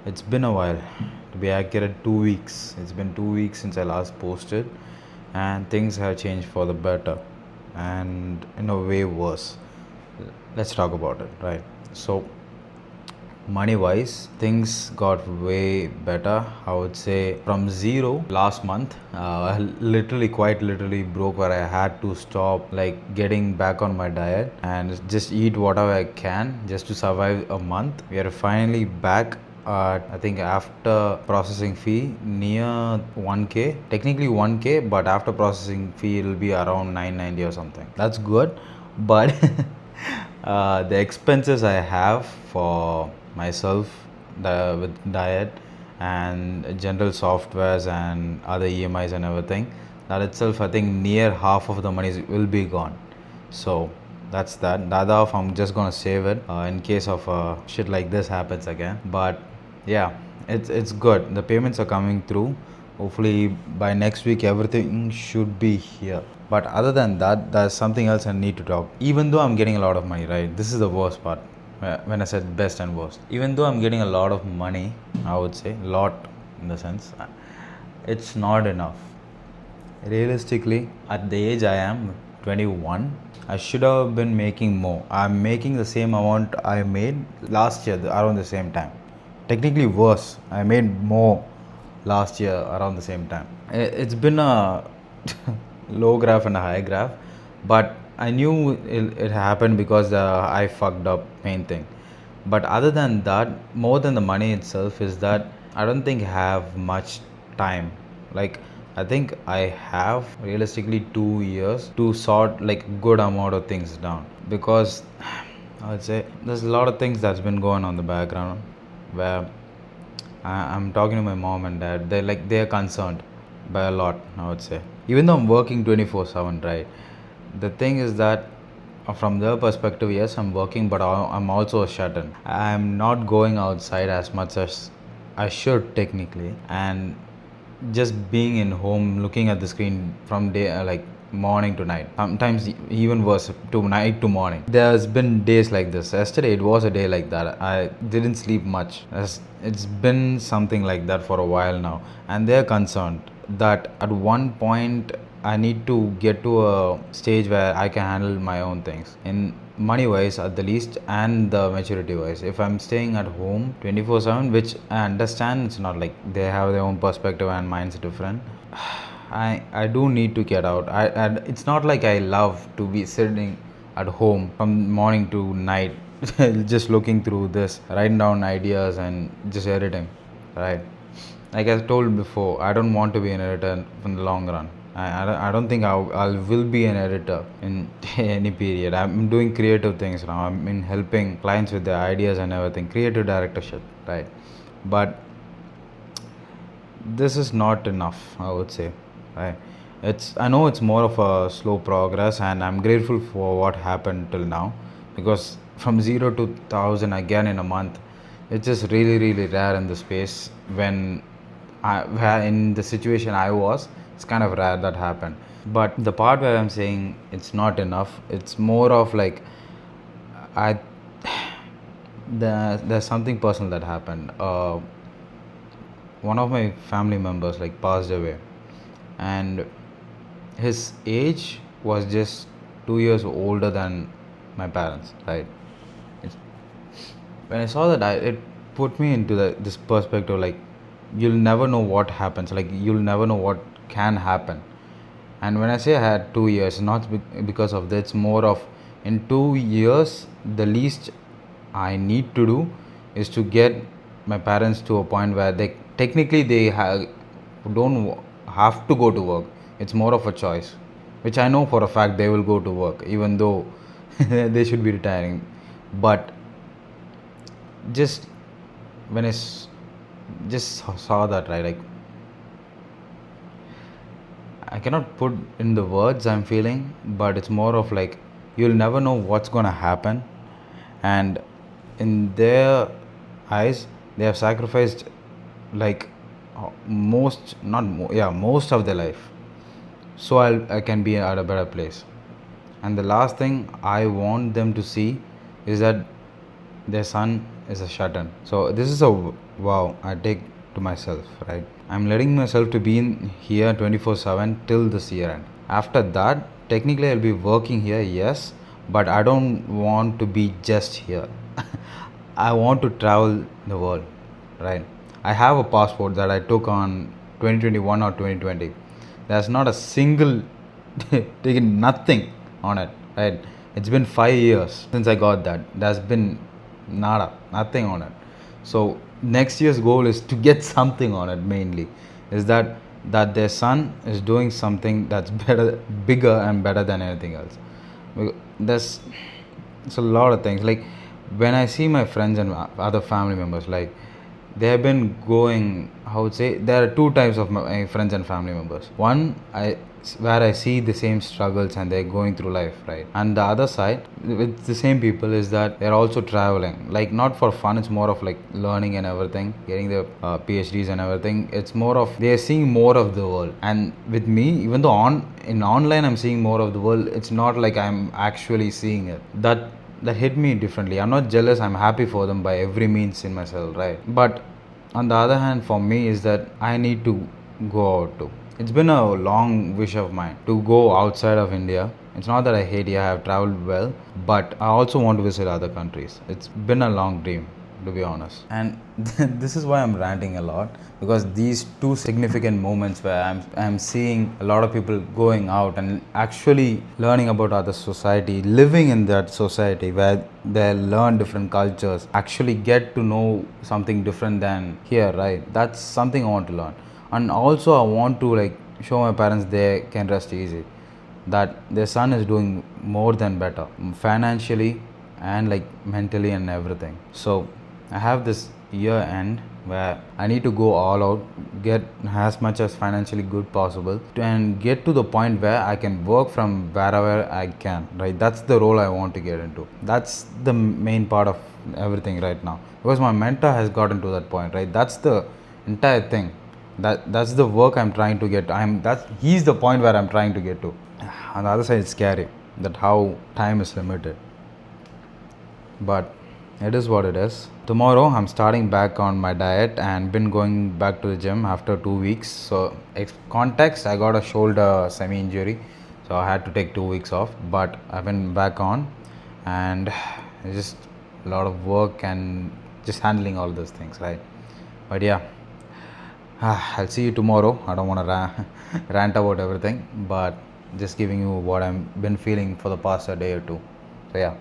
It's been a while. To be accurate, 2 weeks. It's been 2 weeks since I last posted, and things have changed for the better and in a way worse. Let's talk about it, right? So, money wise, things got way better. I would say from zero last month, literally, quite literally broke where I had to stop like getting back on my diet and just eat whatever I can just to survive a month. We are finally back. I think after processing fee near 1k, technically 1k, but after processing fee it'll be around 990 or something. That's good, but the expenses I have for myself with diet and general softwares and other EMIs and everything, that itself I think near half of the money will be gone. So that's that. The other half I'm just gonna save it in case of shit like this happens again. But yeah, it's good. The payments are coming through. Hopefully by next week everything should be here. But other than that, there's something else I need to talk. Even though I'm getting a lot of money, right? This is the worst part. When I said best and worst, even though I'm getting a lot of money, I would say lot in the sense, it's not enough. Realistically, at the age I am, 21, I should have been making more. I'm making the same amount I made last year around the same time. Technically worse. I made more last year around the same time. It's been a low graph and a high graph, but I knew it happened because I fucked up, main thing. But other than that, more than the money itself, is that I don't think I have much time. Like, I think I have realistically 2 years to sort like good amount of things down, because I would say there's a lot of things that's been going on in the background where I'm talking to my mom and dad. They're concerned by a lot, I would say. Even though I'm working 24/7, right? The thing is that from their perspective, yes, I'm working, but I'm also a shut-in. I'm not going outside as much as I should technically, and just being in home, looking at the screen from day like morning to night, sometimes even worse, to night to morning. There's been days like this. Yesterday it was a day like that. I didn't sleep much. It's been something like that for a while now, and they're concerned that at one point I need to get to a stage where I can handle my own things in money wise at the least, and the maturity wise. If I'm staying at home 24/7, which I understand, it's not like they have their own perspective and mine's different. I do need to get out. It's not like I love to be sitting at home from morning to night just looking through this, writing down ideas and just editing, right? Like I told before, I don't want to be an editor in the long run. I don't think I will be an editor in any period. I'm doing creative things now. I'm in helping clients with their ideas and everything, creative directorship, right? But this is not enough, I would say, right? I know it's more of a slow progress, and I'm grateful for what happened till now, because from 0 to 1,000 again in a month, it's just really rare in the space where in the situation I was. It's kind of rare that happened. But the part where I'm saying it's not enough, it's more of like I there's something personal that happened. One of my family members like passed away, and his age was just 2 years older than my parents, right? It's, when I saw that, it put me into this perspective, like, you'll never know what happens, like you'll never know what can happen. And when I say I had 2 years, not because of that, it's more of, in 2 years the least I need to do is to get my parents to a point where they don't have to go to work. It's more of a choice, which I know for a fact they will go to work, even though they should be retiring. But just when just saw that, right, like, I cannot put in the words I'm feeling, but it's more of like, you'll never know what's gonna happen, and in their eyes, they have sacrificed like most of their life, so I can be at a better place. And the last thing I want them to see is that their son is a shut-in. So this is a wow I take to myself, right? I'm letting myself to be in here 24/7 till this year end. After that, technically I'll be working here, yes, but I don't want to be just here. I want to travel the world, right? I have a passport that I took on 2021 or 2020. There's not a single taken nothing on it, right? It's been 5 years since I got that. There's been nada, nothing on it. So next year's goal is to get something on it mainly. Is that their son is doing something that's better, bigger and better than anything else. There's it's a lot of things. Like when I see my friends and other family members, like they have been going. I would say there are two types of my friends and family members. One, where I see the same struggles and they're going through life, right? And the other side, with the same people, is that they're also traveling, like not for fun. It's more of like learning and everything, getting their PhDs and everything. It's more of they're seeing more of the world. And with me, even though in online I'm seeing more of the world, it's not like I'm actually seeing it. That hit me differently. I'm not jealous. I'm happy for them by every means in myself, right? But on the other hand, for me, is that I need to go out too. It's been a long wish of mine to go outside of India. It's not that I hate India. I have traveled well, but I also want to visit other countries. It's been a long dream, to be honest. And this is why I'm ranting a lot, because these two significant moments where I'm seeing a lot of people going out and actually learning about other society, living in that society where they learn different cultures, actually get to know something different than here, right? That's something I want to learn. And also I want to like show my parents they can rest easy, that their son is doing more than better financially and like mentally and everything. So I have this year end where I need to go all out, get as much as financially good possible, and get to the point where I can work from wherever I can, right? That's the role I want to get into. That's the main part of everything right now, because my mentor has gotten to that point, right? That's the entire thing. That's the work I'm trying to get. He's the point where I'm trying to get to. On the other side, it's scary that how time is limited, but it is what it is. Tomorrow I'm starting back on my diet and been going back to the gym after 2 weeks. So context, I got a shoulder semi injury, so I had to take 2 weeks off, but I've been back on, and it's just a lot of work and just handling all those things, right? But yeah, I'll see you tomorrow. I don't want to rant about everything, but just giving you what I've been feeling for the past a day or two. So yeah.